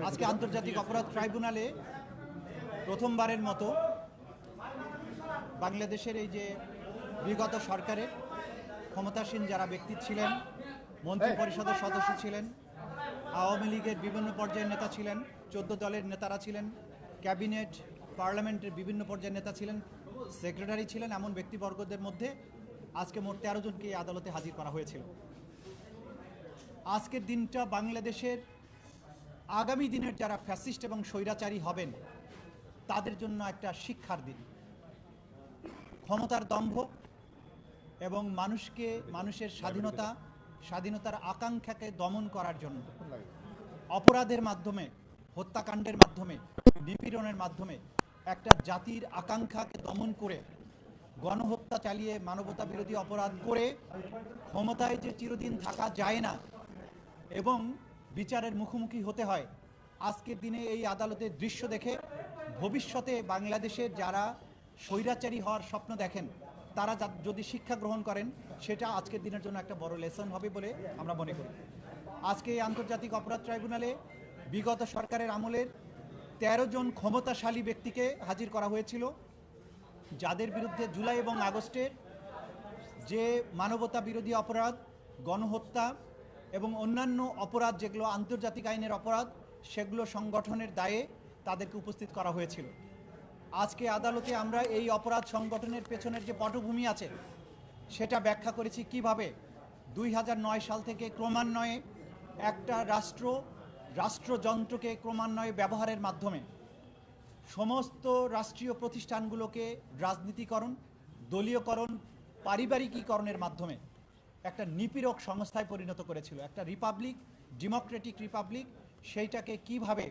আজকে আন্তর্জাতিক অপরাধ ট্রাইব্যুনালে প্রথমবারের মতো বাংলাদেশের এই যে বিগত সরকারের ক্ষমতাসীন যারা ব্যক্তি ছিলেন, মন্ত্রী পরিষদের সদস্য ছিলেন, আওয়ামী লীগের বিভিন্ন পর্যায়ের নেতা ছিলেন, 14 দলের নেতারা ছিলেন, ক্যাবিনেট পার্লামেন্টের বিভিন্ন পর্যায়ের নেতা ছিলেন, সেক্রেটারি ছিলেন, এমন ব্যক্তিবর্গদের মধ্যে আজকে মোট 13 জনকে আদালতে হাজির করা হয়েছিল। আজকের দিনটা বাংলাদেশের আগামী দিনের যারা ফ্যাসিস্ট এবং স্বৈরাচারী হবেন তাদের জন্য একটা শিক্ষার দিন। ক্ষমতার দম্ভ এবং মানুষের স্বাধীনতার আকাঙ্ক্ষাকে দমন করার জন্য অপরাধের মাধ্যমে, হত্যাকাণ্ডের মাধ্যমে, নিপীড়নের মাধ্যমে একটা জাতির আকাঙ্ক্ষাকে দমন করে গণহত্যা চালিয়ে মানবতা বিরোধী অপরাধ করে ক্ষমতায় যে চিরদিন থাকা যায় না এবং বিচারের মুখোমুখি হতে হয়, আজকের দিনে এই আদালতের দৃশ্য দেখে ভবিষ্যতে বাংলাদেশের যারা স্বৈরাচারী হওয়ার স্বপ্ন দেখেন তারা যদি শিক্ষা গ্রহণ করেন সেটা আজকের দিনের জন্য একটা বড় লেসন হবে বলে আমরা মনে করি। আজকে এই আন্তর্জাতিক অপরাধ ট্রাইব্যুনালে বিগত সরকারের আমলের 13 জন ক্ষমতাশালী ব্যক্তিকে হাজির করা হয়েছিল, যাদের বিরুদ্ধে জুলাই এবং আগস্টের যে মানবতা বিরোধী অপরাধ, গণহত্যা এবং অন্যান্য অপরাধ যেগুলো আন্তর্জাতিক আইনের অপরাধ, সেগুলো সংগঠনের দায়ে তাদেরকে উপস্থিত করা হয়েছিল। আজকে আদালতে আমরা এই অপরাধ সংগঠনের পেছনের যে পটভূমি আছে সেটা ব্যাখ্যা করেছি কিভাবে 2009 সাল থেকে ক্রমান্বয়ে একটা রাষ্ট্রযন্ত্রকে ক্রমান্বয়ে ব্যবহারের মাধ্যমে সমস্ত রাষ্ট্রীয় প্রতিষ্ঠানগুলোকে রাজনীতিকরণ, দলীয়করণ, পারিবারিকীকরণের মাধ্যমে একটা নিপীড়ক সংস্থায় পরিণত করেছিল। একটা ডেমোক্রেটিক রিপাবলিক, সেইটাকে কিভাবে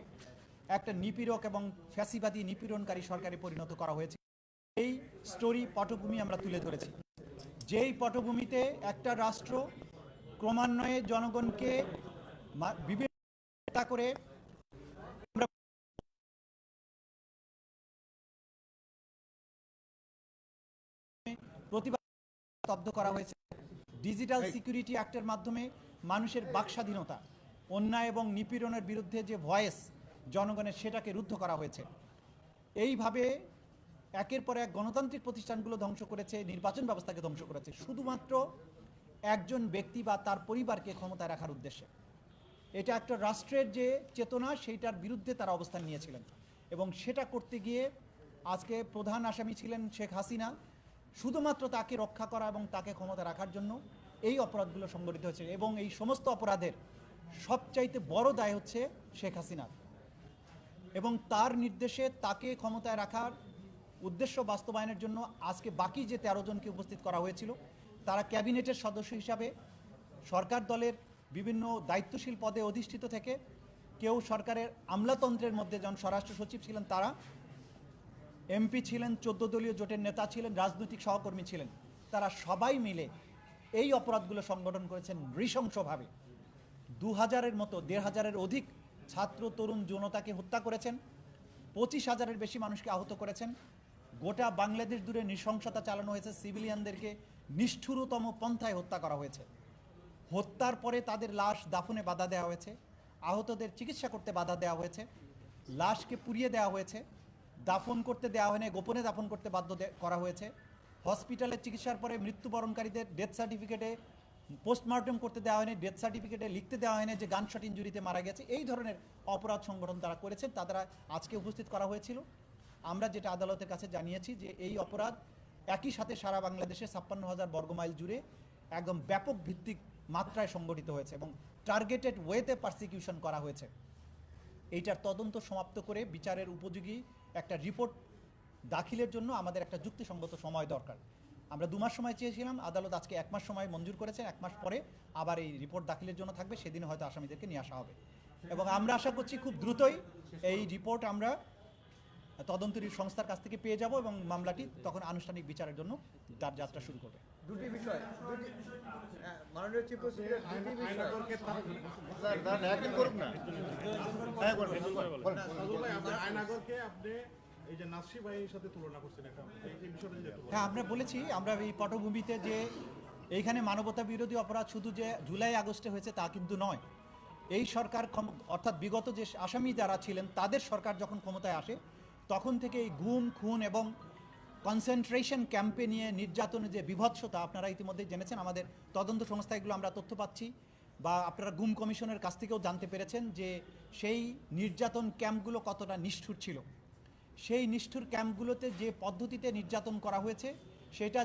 একটা নিপীড়ক এবং ফ্যাসিবাদী নিপীড়নকারী সরকারে পরিণত করা হয়েছে, এই স্টোরি পটভূমি আমরা তুলে ধরেছি। যেই পটভূমিতে একটা রাষ্ট্র ক্রমান্বয়ে জনগণকে বিভিন্ন করে প্রতিবাদ স্তব্ধ করা হয়েছে। ডিজিটাল সিকিউরিটি অ্যাক্টের মাধ্যমে মানুষের বাকস্বাধীনতা, অন্যায় এবং নিপীড়নের বিরুদ্ধে যে ভয়েস জনগণের, সেটাকে রুদ্ধ করা হয়েছে। এইভাবে একের পর এক গণতান্ত্রিক প্রতিষ্ঠানগুলো ধ্বংস করেছে, নির্বাচন ব্যবস্থাকে ধ্বংস করেছে, শুধুমাত্র একজন ব্যক্তি বা তার পরিবারকে ক্ষমতায় রাখার উদ্দেশ্যে। এটা একটা রাষ্ট্রের যে চেতনা, সেইটার বিরুদ্ধে তারা অবস্থান নিয়েছিলেন এবং সেটা করতে গিয়ে আজকে প্রধান আসামি ছিলেন শেখ হাসিনা। শুধুমাত্র তাকে রক্ষা করা এবং তাকে ক্ষমতা রাখার জন্য এই অপরাধগুলো সংগঠিত হয়েছে এবং এই সমস্ত অপরাধের সবচাইতে বড় দায় হচ্ছে শেখ হাসিনার এবং তার নির্দেশে তাকে ক্ষমতায় রাখার উদ্দেশ্য বাস্তবায়নের জন্য আজকে বাকি যে 13 জনকে উপস্থিত করা হয়েছিল, তারা ক্যাবিনেটের সদস্য হিসাবে সরকার দলের বিভিন্ন দায়িত্বশীল পদে অধিষ্ঠিত থেকে, কেউ সরকারের আমলাতন্ত্রের মধ্যে যেমন স্বরাষ্ট্র সচিব ছিলেন, তারা এমপি ছিলেন, 14 দলীয় জোটের নেতা ছিলেন, রাজনৈতিক সহকর্মী ছিলেন, তারা সবাই মিলে এই অপরাধগুলো সংগঠন করেছেন নৃশংসভাবে। 2000-এর মতো 1500-এর অধিক ছাত্র তরুণ জনতাকে হত্যা করেছেন, 25,000-এর বেশি মানুষকে আহত করেছেন। গোটা বাংলাদেশ জুড়ে নৃশংসতা চালানো হয়েছে, সিভিলিয়ানদেরকে নিষ্ঠুরতম পন্থায় হত্যা করা হয়েছে। হত্যার পরে তাদের লাশ দাফনে বাধা দেওয়া হয়েছে, আহতদের চিকিৎসা করতে বাধা দেওয়া হয়েছে, লাশকে পুড়িয়ে দেওয়া হয়েছে, দাফন করতে দেওয়া হয়নি, গোপনে দাফন করতে বাধ্য করা হয়েছে। হসপিটালে চিকিৎসার পরে মৃত্যুবরণকারীদের ডেথ সার্টিফিকেটে পোস্টমর্টম করতে দেওয়া হয়নি, ডেথ সার্টিফিকেটে লিখতে দেওয়া হয়নি যে গানশট ইঞ্জুরিতে মারা গেছে। এই ধরনের অপরাধ সংগঠন তারা করেছে, তারা আজকে উপস্থিত করা হয়েছিল। আমরা যেটা আদালতের কাছে জানিয়েছি যে এই অপরাধ একই সাথে সারা বাংলাদেশে 56,000 বর্গমাইল জুড়ে একদম ব্যাপক ভিত্তিক মাত্রায় সংগঠিত হয়েছে এবং টার্গেটেড ওয়েতে পারসিকিউশন করা হয়েছে। এইটার তদন্ত সমাপ্ত করে বিচারের উপযোগী একটা রিপোর্ট দাখিলের জন্য আমাদের একটা যুক্তিসঙ্গত সময় দরকার। আমরা 2 মাস সময় চেয়েছিলাম, আদালত আজকে 1 মাস সময় মঞ্জুর করেছেন। 1 মাস পরে আবার এই রিপোর্ট দাখিলের জন্য থাকবে, সেদিন হয়তো আসামিদেরকে নিয়ে আসা হবে এবং আমরা আশা করছি খুব দ্রুতই এই রিপোর্ট আমরা তদন্তকারী সংস্থার কাছ থেকে পেয়ে যাব এবং মামলাটি তখন আনুষ্ঠানিক বিচারের জন্য তার যাত্রা শুরু করবে। দুটি বিষয় মাননীয় চিফ প্রসিকিউটর দুটি বিষয় আয়নাগরকে আপনি এই যে নাসির ভাইয়ের সাথে তুলনা করছেন, এই বিষয়টা হ্যাঁ, আমরা বলেছি আমরা এই পটভূমিতে যে এইখানে মানবতা বিরোধী অপরাধ শুধু যে জুলাই আগস্টে হয়েছে তা কিন্তু নয়। এই সরকার অর্থাৎ বিগত যে আসামি যারা ছিলেন তাদের সরকার যখন ক্ষমতায় আসে তখন থেকে এই গুম খুন এবং কনসেন্ট্রেশন ক্যাম্পে নিয়ে নির্যাতনের যে বিভৎসতা আপনারা ইতিমধ্যে জেনেছেন। আমাদের তদন্ত সংস্থা এগুলো আমরা তথ্য পাচ্ছি, বা আপনারা গুম কমিশনের কাছ থেকেও জানতে পেরেছেন যে সেই নির্যাতন ক্যাম্পগুলো কতটা নিষ্ঠুর ছিল। সেই নিষ্ঠুর ক্যাম্পগুলোতে যে পদ্ধতিতে নির্যাতন করা হয়েছে সেটা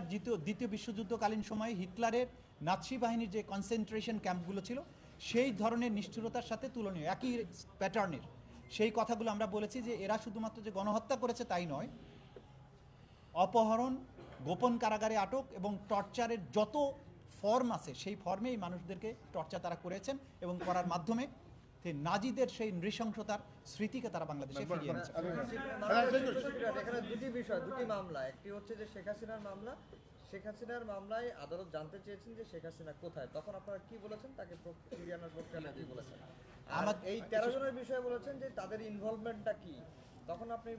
দ্বিতীয় বিশ্বযুদ্ধকালীন সময়ে হিটলারের নাৎসি বাহিনীর যে কনসেন্ট্রেশন ক্যাম্পগুলো ছিল সেই ধরনের নিষ্ঠুরতার সাথে তুলনীয়, একই প্যাটার্নের। সেই কথাগুলো আমরা বলেছি যে এরা শুধুমাত্র যে গণহত্যা করেছে তাই নয়, অপহরণ, গোপন কারাগারে আটক এবং টর্চারের যত ফর্ম আছে সেই ফর্মে এই মানুষদেরকে টর্চার তারা করেছেন এবং করার মাধ্যমে নাজিদের সেই নৃশংসতার স্মৃতিকে তারা বাংলাদেশে ফিরিয়ে এনেছে। এখানে দুটি বিষয়, দুটি মামলা। একটি হচ্ছে যে শেখ হাসিনার মামলা। শেখ হাসিনার মামলায় আদালত জানতে চেয়েছেন যে শেখ হাসিনা কোথায়, তখন আপনারা কি বলেছেন? তাকে ফিরিয়ে আনার প্রক্রিয়া কি বলেছেন? এই 13 জনের বিষয়ে বলেছেন যে তাদের ইনভলভমেন্টটা কি, তখন আপনি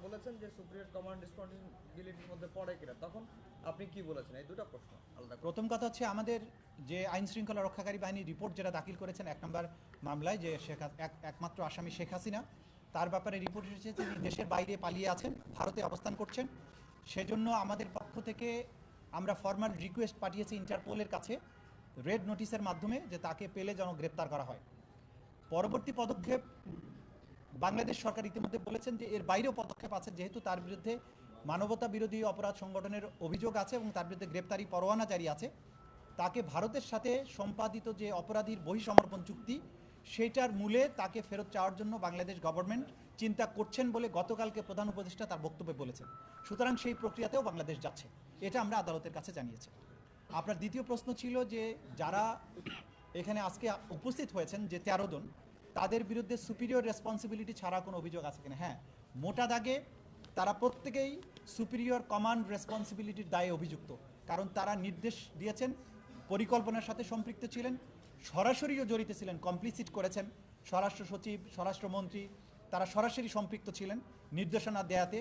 বলেছেন যে সুপ্রিয়র কমান্ড রেসপন্সিবিলিটির মধ্যে পড়ে কিনা, তখন আপনি কি বলেছেন? এই দুটো প্রশ্ন আলাদা। প্রথম কথা হচ্ছে আমাদের যে আইন শৃঙ্খলা রক্ষাকারী বাহিনীর রিপোর্ট যেটা দাখিল করেছেন 1 নম্বর মামলায়, যে একমাত্র আসামি শেখ হাসিনা, তার ব্যাপারে রিপোর্ট এসেছে তিনি দেশের বাইরে পালিয়ে আছেন, ভারতে অবস্থান করছেন। সেজন্য আমাদের পক্ষ থেকে আমরা ফরমাল রিকোয়েস্ট পাঠিয়েছি ইন্টারপোলের কাছে রেড নোটিশের মাধ্যমে যে তাকে পেলে যেন গ্রেপ্তার করা হয়। পরবর্তী পদক্ষেপ বাংলাদেশ সরকার ইতিমধ্যে বলেছেন যে এর বাইরেও পদক্ষেপ আছে, যেহেতু তার বিরুদ্ধে মানবতা বিরোধী অপরাধ সংগঠনের অভিযোগ আছে এবং তার বিরুদ্ধে গ্রেপ্তারি পরোয়ানা জারি আছে। তাকে ভারতের সাথে সম্পাদিত যে অপরাধীর বহিঃসমর্পণ চুক্তি সেটার মূলে তাকে ফেরত চাওয়ার জন্য বাংলাদেশ গভর্নমেন্ট চিন্তা করছেন বলে গতকালকে প্রধান উপদেষ্টা তার বক্তব্যে বলেছেন। সুতরাং সেই প্রক্রিয়াতেও বাংলাদেশ যাচ্ছে, এটা আমরা আদালতের কাছে জানিয়েছি। আপনার দ্বিতীয় প্রশ্ন ছিল যে যারা এখানে আজকে উপস্থিত হয়েছেন যে 13 জন, তাদের বিরুদ্ধে সুপিরিয়র রেসপন্সিবিলিটি ছাড়া কোনো অভিযোগ আছে কিনা? হ্যাঁ, মোটা দাগে তারা প্রত্যেকেই সুপিরিয়র কমান্ড রেসপন্সিবিলিটির দায়ে অভিযুক্ত, কারণ তারা নির্দেশ দিয়েছেন, পরিকল্পনার সাথে সম্পৃক্ত ছিলেন, সরাসরিও জড়িত ছিলেন, কমপ্লিসিট করেছেন। স্বরাষ্ট্র সচিব, স্বরাষ্ট্রমন্ত্রী তারা সরাসরি সম্পৃক্ত ছিলেন নির্দেশনা দেয়াতে।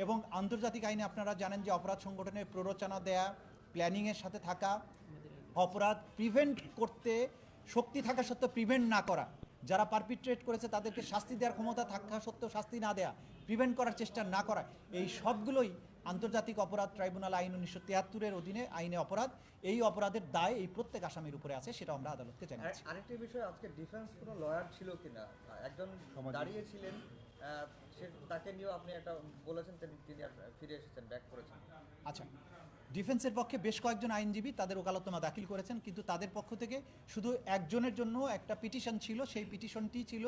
এবং আন্তর্জাতিক আইনে আপনারা জানেন যে অপরাধ সংগঠনের প্ররোচনা দেয়া, প্ল্যানিংয়ের সাথে থাকা, অপরাধ প্রিভেন্ট করতে শক্তি থাকা সত্ত্বেও প্রিভেন্ট না করা, যারা পারপিট্রেট করেছে তাদেরকে শাস্তি দেওয়ার ক্ষমতা থাকা সত্ত্বেও শাস্তি না দেয়া, প্রিভেন্ট করার চেষ্টা না করা, এই সবগুলোই আন্তর্জাতিক অপরাধ ট্রাইব্যুনাল আইন 1973-এর অধীনে আইনে অপরাধ। এই অপরাধের দায় এই প্রত্যেক আসামির উপরে আছে, সেটা আমরা আদালতকে জানিয়েছি। আরেকটি বিষয়, আজকে ডিফেন্স কোনো লয়ার ছিল কিনা? একজন দাঁড়িয়েছিলেন, তাকে নিয়েও আপনি একটা বলেছেন, তিনি ফিরে এসেছেন, ব্যাক করেছেন। আচ্ছা, ডিফেন্সের পক্ষে বেশ কয়েকজন আইনজীবী তাদের ওকালতনামা দাখিল করেছেন, কিন্তু তাদের পক্ষ থেকে শুধু একজনের জন্য একটা পিটিশন ছিল। সেই পিটিশনটি ছিল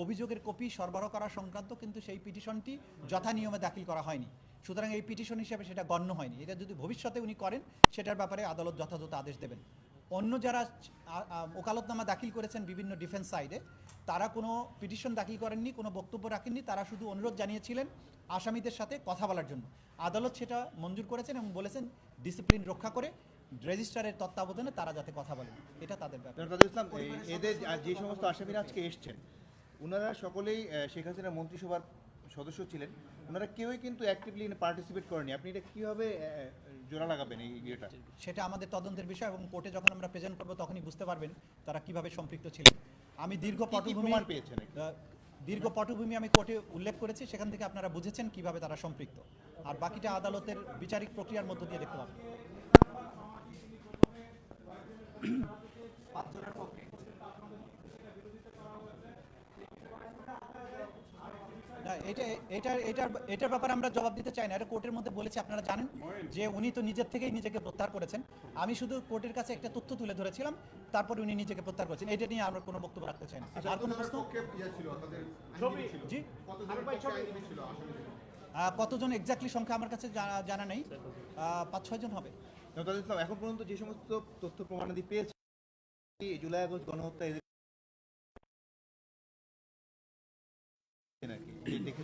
অভিযোগের কপি সরবরাহ করা সংক্রান্ত, কিন্তু সেই পিটিশনটি যথানিয়মে দাখিল করা হয়নি। সুতরাং এই পিটিশন হিসেবে সেটা গণ্য হয়নি। এটা যদি ভবিষ্যতে উনি করেন সেটার ব্যাপারে আদালত যথাযথ আদেশ দেবেন। অন্য যারা ওকালতনামা দাখিল করেছেন বিভিন্ন ডিফেন্স সাইডে, তারা কোনো পিটিশন দাখিল করেননি, কোনো বক্তব্য রাখেননি, তারা শুধু অনুরোধ জানিয়েছিলেন আসামিদের সাথে কথা বলার জন্য। আদালত সেটা মঞ্জুর করেছেন এবং বলেছেন ডিসিপ্লিন রক্ষা করে রেজিস্ট্রারের তত্ত্বাবধানে তারা যাতে কথা বলেন, এটা তাদের ব্যাপার। তাজুল ইসলাম, এদের যে সমস্ত আসামিরা আজকে এসছেন, ওনারা সকলেই শেখ হাসিনার মন্ত্রিসভার সদস্য ছিলেন, ওনারা কেউই কিন্তু অ্যাক্টিভলি পার্টিসিপেট করেনি। আপনি এটা কীভাবে জোড়া লাগাবেন এই ইয়েটা? সেটা আমাদের তদন্তের বিষয় এবং কোর্টে যখন আমরা প্রেজেন্ট করবো তখনই বুঝতে পারবেন তারা কিভাবে সম্পৃক্ত ছিলেন। আমি দীর্ঘ পটভূমি আমি কোর্টে উল্লেখ করেছি, সেখান থেকে আপনারা বুঝেছেন কিভাবে তারা সম্পৃক্ত, আর বাকিটা আদালতের বিচারিক প্রক্রিয়ার মধ্য দিয়ে দেখতে পাবেন। এটার ব্যাপারে আমরা জবাব দিতে চাই না, এটা কোর্টের মধ্যে বলেছি। আপনারা জানেন যে উনি তো নিজের থেকেই নিজেকে প্রত্যাহার করেছেন। আমি শুধু কোর্টের কাছে একটা তথ্য তুলে ধরেছিলাম, তারপরে উনি নিজেকে প্রত্যাহার করেছেন। এটা নিয়ে আমরা কোনো বক্তব্য রাখতে চাই না। আর কোনো প্রশ্ন? জি, কতজন এক্স্যাক্টলি সংখ্যা আমার কাছে জানা নেই, 5-6 জন হবে। তাজুল ইসলাম, এখন পর্যন্ত যে সমস্ত তথ্য প্রমাণাদি পেয়েছে, জুলাই আগস্ট গণহত্যা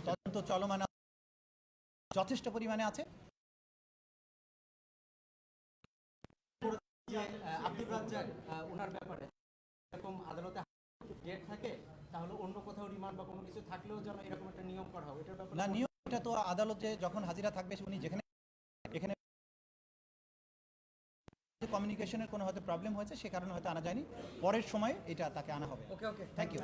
তদন্ত চলমান যথেষ্ট পরিমাণে আছে। আব্দুর রাজ্জাক ওনার ব্যাপারে এরকম আদালতে ডেট থাকে, তাহলে অন্য কোথাও রিমান্ড বা কোনো কিছু থাকলেও যেন এরকম একটা নিয়ম করা হবে, এটার ব্যাপারে না, নিয়ম এটা তো আদালতে যখন হাজিরা থাকবে উনি যেখানে এখানে কমিউনিকেশনের কোনো হয়তো প্রবলেম হয়েছে, সে কারণে হয়তো আনা যায়নি। পরের সময় এটা তাকে আনা হবে। ওকে ওকে থ্যাংক ইউ।